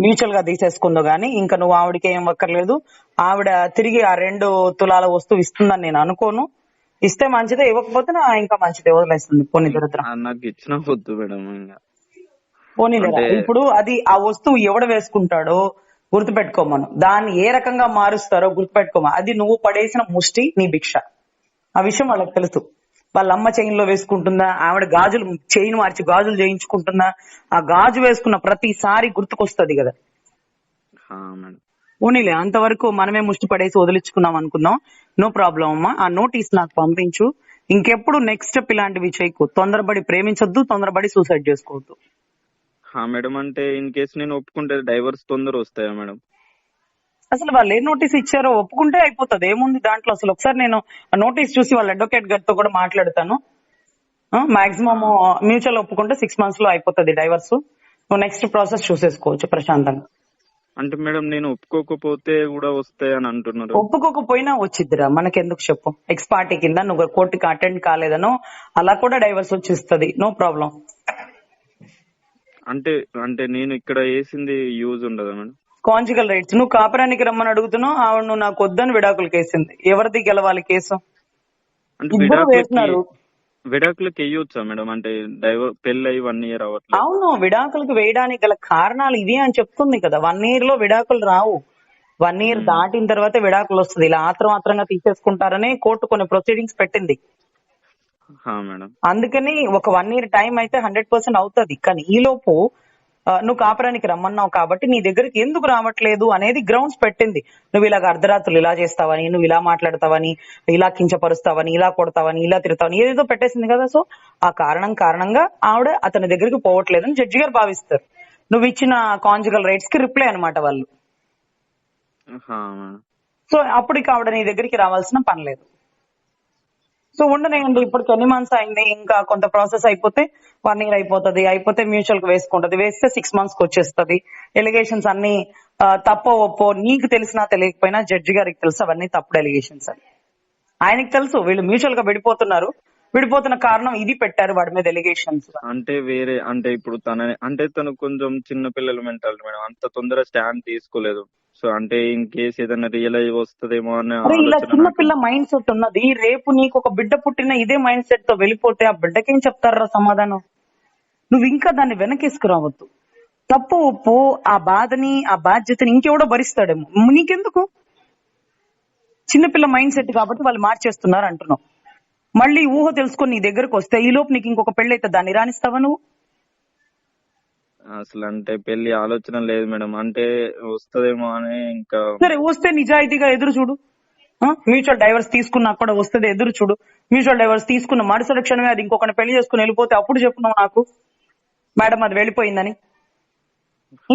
మ్యూచువల్ గా తీసేసుకుందో గానీ ఇంకా నువ్వు ఆవిడకి ఏం అక్కర్లేదు. ఆవిడ తిరిగి ఆ 2 తులాల వస్తువు ఇస్తుందని నేను అనుకోను. ఇస్తే మంచిదే, ఇవ్వకపోతే ఇంకా మంచిదే, వదిలేస్తుంది. పోనీ దరిద్రం, నాకు ఇచ్చిన వద్దు మేడం. పోనీ ఇప్పుడు అది ఆ వస్తువు ఎవడు వేసుకుంటాడో గుర్తుపెట్టుకోమను, దాన్ని ఏ రకంగా మారుస్తారో గుర్తుపెట్టుకోమా. అది నువ్వు పడేసిన ముష్టి, నీ భిక్ష. ఆ విషయం వాళ్ళకి తెలుసు. వాళ్ళ అమ్మ చైన్ లో వేసుకుంటుందా, ఆవిడ చైన్ మార్చి గాజులు చేయించుకుంటుందా, ఆ గాజు వేసుకున్న ప్రతిసారి గుర్తుకొస్తుంది కదా. పోనీలే, అంతవరకు మనమే ముష్టి పడేసి వదిలించుకున్నాం అనుకుందాం, నో ప్రాబ్లం అమ్మా. ఆ నోటీస్ నాకు పంపించు. ఇంకెప్పుడు నెక్స్ట్ స్టెప్ ఇలాంటివి చేయకు. తొందరపడి ప్రేమించొద్దు, తొందరపడి సూసైడ్ చేసుకోవద్దు. మేడం అంటే ఇన్ కేసు నేను ఒప్పుకుంటే డైవర్స్ తొందర వస్తాయా మేడం? అసలు వాళ్ళు ఏ నోటీస్ ఇచ్చారో ఒప్పుకుంటే అయిపోతుంది, ఏముంది దాంట్లో. అసలు ఒకసారి నేను నోటీస్ చూసి వాళ్ళ అడ్వకేట్ గారితో కూడా మాట్లాడతాను. మాక్సిమం మ్యూచువల్ ఒప్పుకుంటే 6 months లో అయిపోతుంది డైవర్స్. నువ్వు నెక్స్ట్ ప్రాసెస్ చూసేసుకోవచ్చు ప్రశాంతంగా. అంటే మేడం నేను ఒప్పుకోకపోతే కూడా వస్తాయి అని అంటున్నారు. ఒప్పుకోకపోయినా వచ్చిద్దిరా, మనకెందుకు చెప్పు. ఎక్స్ పార్టీ కింద నువ్వు కోర్టుకి అటెండ్ కాలేదనో అలా కూడా డైవర్స్ వచ్చిస్తుంది, నో ప్రాబ్లం. అంటే అంటే నేను ఇక్కడ వేసింది యూజ్ ఉండదా మేడం? కాంజుగల్ రైట్స్, నువ్వు కాపురానికి రమ్మని అడుగుతున్నావు, ఆవిడ నువ్వు నాకు వద్దని విడాకులు కేసింది. ఎవరిది గెలవాలి కేసు? అంటే ఇద్దరు వేసినారు. విడాకులకి వేయొచ్చా మేడం? అంటే పెళ్ళి అయ్యి 1 year అవ్వట్లేదు. అవును, విడాకులకు వేయడానికి గల కారణాలు ఇదే అని చెప్తుంది కదా. 1 year లో విడాకులు రావు. 1 year దాటిన తర్వాత విడాకులు వస్తుంది. ఇలా ఆత్రంగా తీసేసుకుంటారని కోర్టు కొన్ని ప్రొసీడింగ్స్ పెట్టింది. మేడం అందుకని ఒక 1 year టైం అయితే 100% అవుతుంది. కానీ ఈ లోపు నువ్వు కాపురానికి రమ్మన్నావు కాబట్టి నీ దగ్గరికి ఎందుకు రావట్లేదు అనేది గ్రౌండ్స్ పెట్టింది. నువ్వు ఇలాగ అర్ధరాత్రులు ఇలా చేస్తావని, నువ్వు ఇలా మాట్లాడతావని, ఇలా కించపరుస్తావని, ఇలా కొడతావని, ఇలా తిడతావని ఏదేదో పెట్టేసింది కదా. సో ఆ కారణంగా ఆవిడ అతని దగ్గరికి పోవట్లేదని జడ్జి గారు భావిస్తారు. నువ్వు ఇచ్చిన కాంజుగల్ రైట్స్ కి రిప్లై అనమాట వాళ్ళు. సో అప్పటికి ఆవిడ నీ దగ్గరికి రావాల్సిన పని లేదు. సో ఉండనేయండి, ఇప్పటికి ఎన్ని మంత్స్ అయింది, ఇంకా కొంత ప్రాసెస్ అయిపోతే 1 year అయిపోతే మ్యూచువల్ కి వేసుకుంటది. వేస్తే 6 months కి వచ్చేస్తుంది. ఎలిగేషన్స్ అన్ని తప్పో ఒప్పో నీకు తెలిసినా తెలియకపోయినా జడ్జి గారికి తెలుసు అవన్నీ తప్పుడు ఎలిగేషన్స్ అని. ఆయనకి తెలుసు వీళ్ళు మ్యూచువల్ గా విడిపోతున్న కారణం ఇది పెట్టారు వాడి మీద ఎలిగేషన్స్. అంటే వేరే అంటే ఇప్పుడు తను కొంచెం చిన్న పిల్లల మెంటాలిటీ మేడం, అంత తొందర స్టాండ్ తీసుకోలేదు. సో అంటే ఇన్ కేసు ఏదైనా రియలైజ్ వస్తుందేమో అనే ఇలా చిన్న పిల్ల మైండ్ సెట్ ఉన్నది. రేపు నీకు ఒక బిడ్డ పుట్టిన ఇదే మైండ్ సెట్ తో వెళ్ళిపోతే ఆ బిడ్డకేం చెప్తారా సమాధానం? నువ్వు ఇంకా దాన్ని వెనకేసుకురావద్దు. తప్పు ఒప్పు ఆ బాధని ఆ బాధ్యతని ఇంకెవడో భరిస్తాడేమో, నీకెందుకు? చిన్నపిల్ల మైండ్ సెట్ కాబట్టి వాళ్ళు మార్చేస్తున్నారు అంటున్నావు. మళ్ళీ ఊహ తెలుసుకొని నీ దగ్గరకు వస్తే ఈ లోపు నీకు ఇంకొక పెళ్లి అయితే దాన్ని రాణిస్తావా నువ్వు? అసలు అంటే పెళ్లి ఆలోచన లేదు మేడం, అంటే వస్తదేమో అని. ఇంకా సరే వస్తే నిజాయితీగా ఎదురు చూడు. మ్యూచువల్ డైవర్స్ తీసుకున్నా కూడా వస్తుంది, ఎదురు చూడు. మ్యూచువల్ డైవర్స్ తీసుకున్న మరుసటి క్షణమే అది ఇంకొకటి పెళ్లి చేసుకుని వెళ్ళిపోతే అప్పుడు చెప్పున్నావు నాకు మేడం అది వెళ్ళిపోయిందని.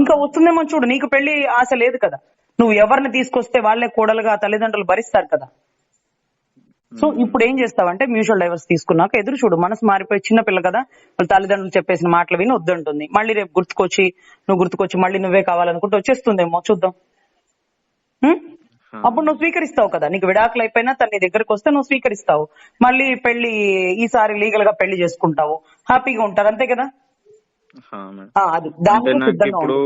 ఇంకా వస్తుందేమో చూడు. నీకు పెళ్లి ఆశ లేదు కదా. నువ్వు ఎవరిని తీసుకొస్తే వాళ్లే కోడలుగా తల్లిదండ్రులు భరిస్తారు కదా. సో ఇప్పుడు ఏం చేస్తావంటే మ్యూచువల్ డైవర్స్ తీసుకున్నాక ఎదురు చూడు. మనసు మారిపోయి చిన్నపిల్ల కదా, వాళ్ళ తల్లిదండ్రులు చెప్పేసిన మాటలు విని వద్దంటుంది. మళ్ళీ రేపు గుర్తుకొచ్చి మళ్ళీ నువ్వే కావాలనుకుంటే వచ్చేస్తుందేమో, చూద్దాం. అప్పుడు నువ్వు స్వీకరిస్తావు కదా. నీకు విడాకులు అయిపోయినా తన నీ దగ్గరకు వస్తే నువ్వు స్వీకరిస్తావు. మళ్ళీ పెళ్లి ఈసారి లీగల్ గా పెళ్లి చేసుకుంటావు, హ్యాపీగా ఉంటారు, అంతే కదా. అది ఇప్పుడు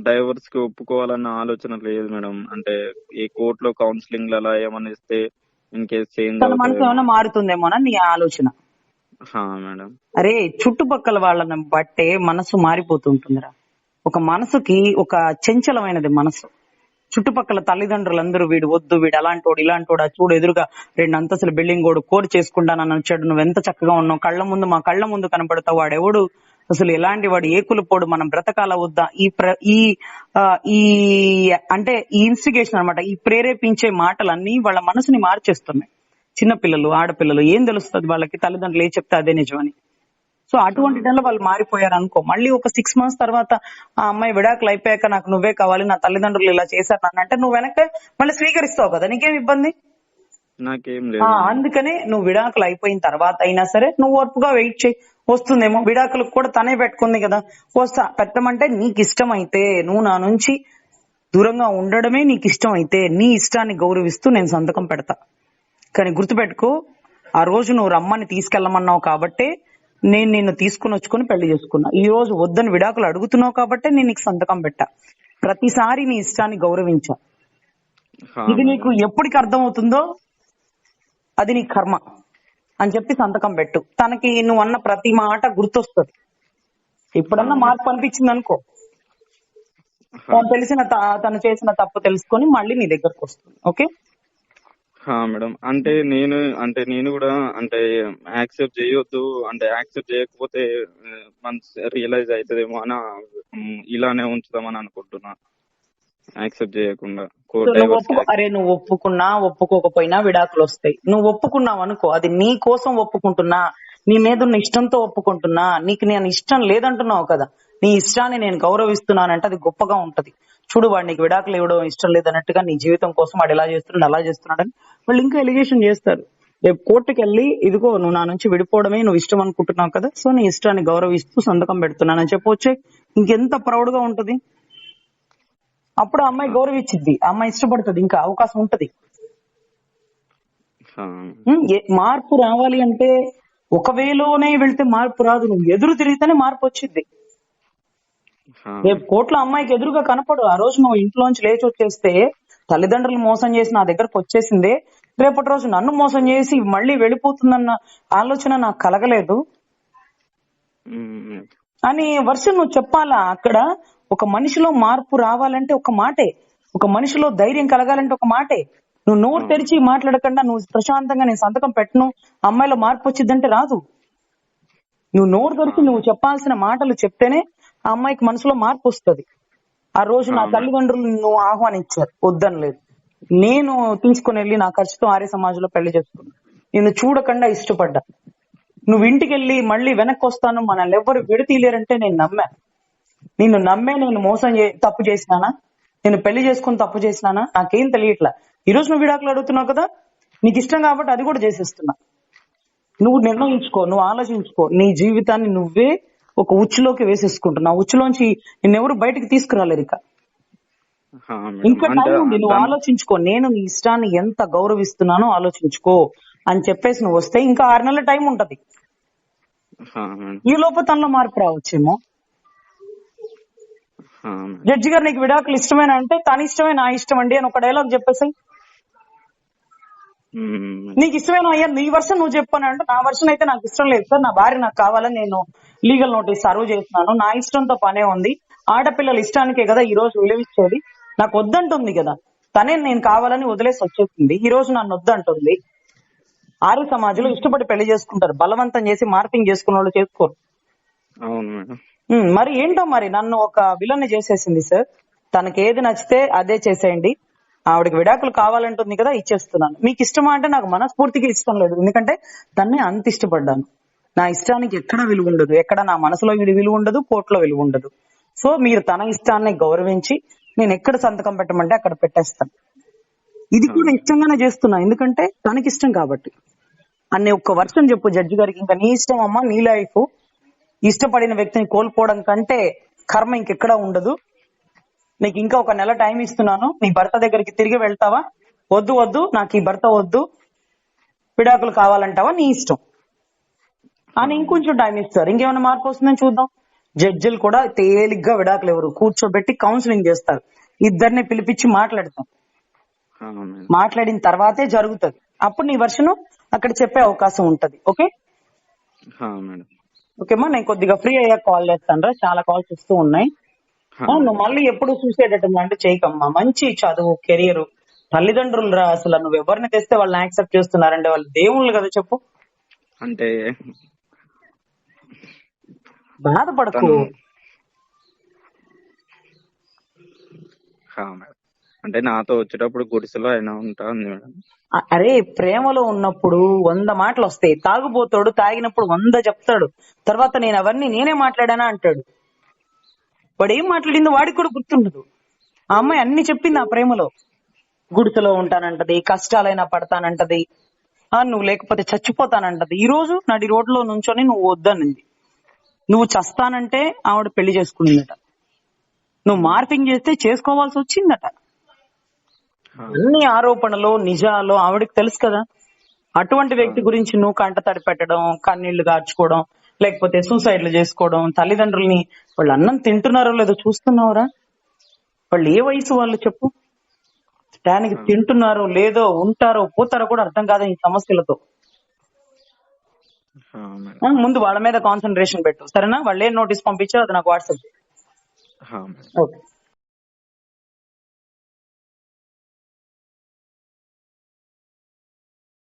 డైవర్స్ కి ఒప్పుకోవాలన్న ఆలోచన లేదు మేడం. అంటే ఈ కోర్టులో కౌన్సిలింగ్ అలా ఏమన్నా ఇస్తే ఇన్ కేస్ చేంజ్ తన మనసు ఏమైనా మారుతుందేమోనా నీ ఆలోచన. మేడం అరే చుట్టుపక్కల వాళ్ళని బట్టే మనసు మారిపోతుంటుందిరా. ఒక మనసుకి ఒక చంచలమైనది మనసు. చుట్టుపక్కల తల్లిదండ్రులందరూ వీడు వద్దు, వీడు అలాంటోడు ఇలాంటోడు, చూడు ఎదురుగా 2 అంతస్తుల బిల్డింగ్ ఓడు కోరి చేసుకుంటానని వచ్చాడు, నువ్వెంత చక్కగా ఉన్నావు, మా కళ్ళ ముందు కనపడతావు, వాడెవడు అసలు ఎలాంటి వాడు, ఏకులు మనం బ్రతకాల వద్దా, ఈ అంటే ఈ ఇన్స్టిగేషన్ అనమాట, ఈ ప్రేరేపించే మాటలన్నీ వాళ్ళ మనసుని మార్చేస్తున్నాయి. చిన్నపిల్లలు ఆడపిల్లలు ఏం తెలుస్తుంది వాళ్ళకి, తల్లిదండ్రులు ఏ చెప్తే అదే నిజమని. సో అటువంటి టైంలో వాళ్ళు మారిపోయారు అనుకో, మళ్ళీ ఒక 6 months తర్వాత ఆ అమ్మాయి విడాకులు అయిపోయాక నాకు నువ్వే కావాలి, నా తల్లిదండ్రులు ఇలా చేశారు నన్ను అంటే నువ్వు వెనక మళ్ళీ స్వీకరిస్తావు కదా, నీకేం ఇబ్బంది? నాకేం లేదు. అందుకనే నువ్వు విడాకులు అయిపోయిన తర్వాత అయినా సరే నువ్వు ఓర్పుగా వెయిట్ చేయి, వస్తుందేమో. విడాకులకు కూడా తనే పెట్టుకుంది కదా, పెట్టమంటే నీకు ఇష్టం అయితే, నువ్వు నా నుంచి దూరంగా ఉండడమే నీకు ఇష్టం అయితే, నీ ఇష్టాన్ని గౌరవిస్తూ నేను సంతకం పెడతా. కానీ గుర్తుపెట్టుకో, ఆ రోజు నువ్వు రమ్మని తీసుకెళ్లమన్నావు కాబట్టే నేను నిన్ను తీసుకుని వచ్చుకుని పెళ్లి చేసుకున్నా. ఈ రోజు వద్దని విడాకులు అడుగుతున్నావు కాబట్టే నేను నీకు సంతకం పెట్టా. ప్రతిసారి నీ ఇష్టాన్ని గౌరవించా. ఇది నీకు ఎప్పటికి అర్థమవుతుందో అది నీ కర్మ అని చెప్పి సంతకం పెట్టు. తనకి నువ్వు అన్న ప్రతి మాట గుర్తొస్తుంది. ఇప్పుడన్నా మార్పు అనిపించింది అనుకో, తను చేసిన తప్పు తెలుసుకొని మళ్ళీ నీ దగ్గరకు వస్తుంది. Okay madam. అంటే నేను కూడా అంటే యాక్సెప్ట్ చేయొద్దు, అంటే యాక్సెప్ట్ చేయకపోతే రియలైజ్ అవుతుందేమో అని ఇలానే ఉంచుదామని అనుకుంటున్నా, యాక్సెప్ట్ చేయకుండా. నువ్వు ఒప్పుకున్నా ఒప్పుకోకపోయినా విడాకులు వస్తాయి. నువ్వు ఒప్పుకున్నావు అనుకో, అది నీ కోసం ఒప్పుకుంటున్నా, నీ మీద ఉన్న ఇష్టంతో ఒప్పుకుంటున్నా. నీకు నేను ఇష్టం లేదంటున్నావు కదా, నీ ఇష్టాన్ని నేను గౌరవిస్తున్నానంటే అది గొప్పగా ఉంటది. చూడు వాడు నీకు విడాకులు ఇవ్వడం ఇష్టం లేదన్నట్టుగా నీ జీవితం కోసం వాడు ఎలా చేస్తున్నాడు అలా చేస్తున్నాడని వాళ్ళు ఇంకా ఎలిగేషన్ చేస్తారు. రేపు కోర్టుకి వెళ్ళి ఇదిగో నువ్వు నా నుంచి విడిపోవడమే నువ్వు ఇష్టం అనుకుంటున్నావు కదా, సో నీ ఇష్టాన్ని గౌరవిస్తూ సంతకం పెడుతున్నానని చెప్పొచ్చే. ఇంకెంత ప్రౌడ్ గా ఉంటది. అప్పుడు ఆ అమ్మాయి గౌరవించిద్ది, ఆ అమ్మాయి ఇష్టపడుతుంది, ఇంకా అవకాశం ఉంటది. మార్పు రావాలి అంటే ఒక వేలోనే వెళ్తే మార్పు రాదు, నువ్వు ఎదురు తిరిగితేనే మార్పు వచ్చింది. రేపు కోట్ల అమ్మాయికి ఎదురుగా కనపడు, ఆ రోజు నువ్వు ఇంట్లోంచి లేచి వచ్చేస్తే తల్లిదండ్రులు మోసం చేసి నా దగ్గరకు వచ్చేసిందే, రేపటి రోజు నన్ను మోసం చేసి మళ్ళీ వెళ్ళిపోతుందన్న ఆలోచన నాకు కలగలేదు అని వర్షం నువ్వు చెప్పాలా. అక్కడ ఒక మనిషిలో మార్పు రావాలంటే ఒక మాటే, ఒక మనిషిలో ధైర్యం కలగాలంటే ఒక మాటే. నువ్వు నోరు తెరిచి మాట్లాడకుండా నువ్వు ప్రశాంతంగా నేను సంతకం పెట్టను అమ్మాయిలో మార్పు వచ్చిందంటే రాదు. నువ్వు నోరు తెరిచి నువ్వు చెప్పాల్సిన మాటలు చెప్తేనే ఆ అమ్మాయికి మనసులో మార్పు వస్తుంది. ఆ రోజు నా తల్లిదండ్రులు నువ్వు ఆహ్వానించారు, వద్దనలేదు, నేను తీసుకుని వెళ్ళి నా ఖర్చుతో ఆర్య సమాజంలో పెళ్లి చేసుకున్నా, నేను చూడకుండా ఇష్టపడ్డా. నువ్వు ఇంటికి వెళ్ళి మళ్ళీ వెనక్కి వస్తాను మనల్ని ఎవ్వరు విడతీయలేరంటే నేను నమ్మా. నిన్ను నమ్మే నేను తప్పు చేసినానా, నేను పెళ్లి చేసుకుని తప్పు చేసినానా, నాకేం తెలియట్లా. ఈ రోజు నువ్వు విడాకులు అడుగుతున్నావు కదా, నీకు ఇష్టం కాబట్టి అది కూడా చేసేస్తున్నా. నువ్వు నిర్ణయించుకో, నువ్వు ఆలోచించుకో, నీ జీవితాన్ని నువ్వే ఒక ఉచ్చులోకి వేసేసుకుంటున్నావు. ఉచ్చులోంచి నిన్నెవరు బయటకు తీసుకురాలేరు. ఇంకా టైం ఉంది, నువ్వు ఆలోచించుకో, నేను నీ ఇష్టాన్ని ఎంత గౌరవిస్తున్నానో ఆలోచించుకో అని చెప్పేసి నువ్వు వస్తే ఇంకా 6 నెలల టైం ఉంటది. ఈ లోపు తనలో మార్పు రావచ్చేమో. జడ్జి గారు నీకు విడాకులు ఇష్టమేనా అంటే తన ఇష్టమే నా ఇష్టం అండి అని ఒక డైలాగ్ చెప్పేసాయి. నీకు ఇష్టమేనా అయ్యా నీ వర్షన్ నువ్వు చెప్పాను అంటే నా వర్షన్ అయితే నాకు ఇష్టం లేదు సార్, నా భార్య నాకు కావాలని నేను లీగల్ నోటీస్ సర్వ్ చేస్తున్నాను, నా ఇష్టంతో పనే ఉంది, ఆడపిల్లల ఇష్టానికే కదా ఈ రోజు విలువిచ్చేది, నాకు వద్దంటుంది కదా, తనే నేను కావాలని వదిలేసి వచ్చేసింది, ఈ రోజు నన్ను వద్దంటుంది. ఆర్య సమాజంలో ఇష్టపడి పెళ్లి చేసుకుంటారు, బలవంతం చేసి మార్పింగ్ చేసుకున్న వాళ్ళు చేసుకోరు. మరి ఏంటో మరి నన్ను ఒక విలన్ని చేసేసింది సార్, తనకి ఏది నచ్చితే అదే చేసేయండి, ఆవిడకి విడాకులు కావాలంటుంది కదా ఇచ్చేస్తున్నాను. మీకు ఇష్టమా అంటే నాకు మనస్ఫూర్తిగా ఇష్టం లేదు, ఎందుకంటే తన్నే అంత ఇష్టపడ్డాను. నా ఇష్టానికి ఎక్కడ విలువ ఉండదు, ఎక్కడ నా మనసులో విలువ ఉండదు, కోర్టులో విలువ ఉండదు. సో మీరు తన ఇష్టాన్ని గౌరవించి నేను ఎక్కడ సంతకం పెట్టమంటే అక్కడ పెట్టేస్తాను. ఇది కూడా ఇష్టంగానే చేస్తున్నా, ఎందుకంటే తనకి ఇష్టం కాబట్టి అనే ఒక్క వర్షం చెప్పు జడ్జి గారికి. ఇంకా నీ ఇష్టం అమ్మా, నీ లైఫ్, ఇష్టపడిన వ్యక్తిని కోల్పోవడం కంటే కర్మ ఇంకెక్కడా ఉండదు. నీకు ఇంకా 1 నెల టైం ఇస్తున్నాను, నీ భర్త దగ్గరికి తిరిగి వెళ్తావా, వద్దు వద్దు నాకు ఈ భర్త వద్దు విడాకులు కావాలంటావా, నీ ఇష్టం అని ఇంకొంచెం టైం ఇస్తారు. ఇంకేమైనా మార్పు వస్తుందని చూద్దాం. జడ్జిలు కూడా తేలిగ్గా విడాకులు ఎవరు కూర్చోబెట్టి కౌన్సిలింగ్ చేస్తారు, ఇద్దరిని పిలిపించి మాట్లాడతాం, మాట్లాడిన తర్వాతే జరుగుతుంది. అప్పుడు నీ వర్షను అక్కడ చెప్పే అవకాశం ఉంటది. ఓకే ఓకేమ్మా, నేను కొద్దిగా ఫ్రీ అయ్యాక కాల్ చేస్తాను, చాలా కాల్స్ వస్తూ ఉన్నాయి. నువ్వు మళ్ళీ ఎప్పుడు చూసేటట్టు అంటే చేయకమ్మా, మంచి చదువు, కెరియర్, తల్లిదండ్రులు రా, అసలు నువ్వు ఎవరిని తెస్తే వాళ్ళని యాక్సెప్ట్ చేస్తున్నారంటే వాళ్ళు దేవుళ్ళు కదా చెప్పు. అంటే బాధపడకు, అంటే నాతో వచ్చేటప్పుడు గుడిసెలో అయినా ఉంటా ఉంది మేడం. అరే ప్రేమలో ఉన్నప్పుడు 100 మాటలు వస్తాయి, తాగుబోతాడు తాగినప్పుడు 100 చెప్తాడు, తర్వాత నేను అవన్నీ నేనే మాట్లాడానా అంటాడు. వాడు ఏం మాట్లాడిందో వాడికి కూడా గుర్తుండదు. ఆ అమ్మాయి అన్ని చెప్పింది ఆ ప్రేమలో, గుడిసెలో ఉంటానంటది, కష్టాలైనా పడతానంటది, నువ్వు లేకపోతే చచ్చిపోతానంటది. ఈ రోజు నడి రోడ్లో నుంచొని నువ్వు వద్దనింది, నువ్వు చస్తానంటే ఆవిడ పెళ్లి చేసుకునిందట, నువ్వు మార్పింగ్ చేస్తే చేసుకోవాల్సి వచ్చిందట. అన్ని ఆరోపణలు నిజాలు ఆవిడకి తెలుసు కదా. అటువంటి వ్యక్తి గురించి నువ్వు కంటతడి పెట్టడం, కన్నీళ్లు గార్చుకోవడం, లేకపోతే సూసైడ్లు చేసుకోవడం, తల్లిదండ్రుల్ని వాళ్ళు అన్నం తింటున్నారో లేదో చూస్తున్నావురా, వాళ్ళు ఏ వయసు వాళ్ళు చెప్పు, దానికి తింటున్నారో లేదో, ఉంటారో పోతారో కూడా అర్థం కాదు ఈ సమస్యలతో. ముందు వాళ్ళ మీద కాన్సన్ట్రేషన్ పెట్టు, సరేనా? వాళ్ళు ఏం నోటీస్ పంపించారో అది నాకు వాట్సాప్. ఓకే.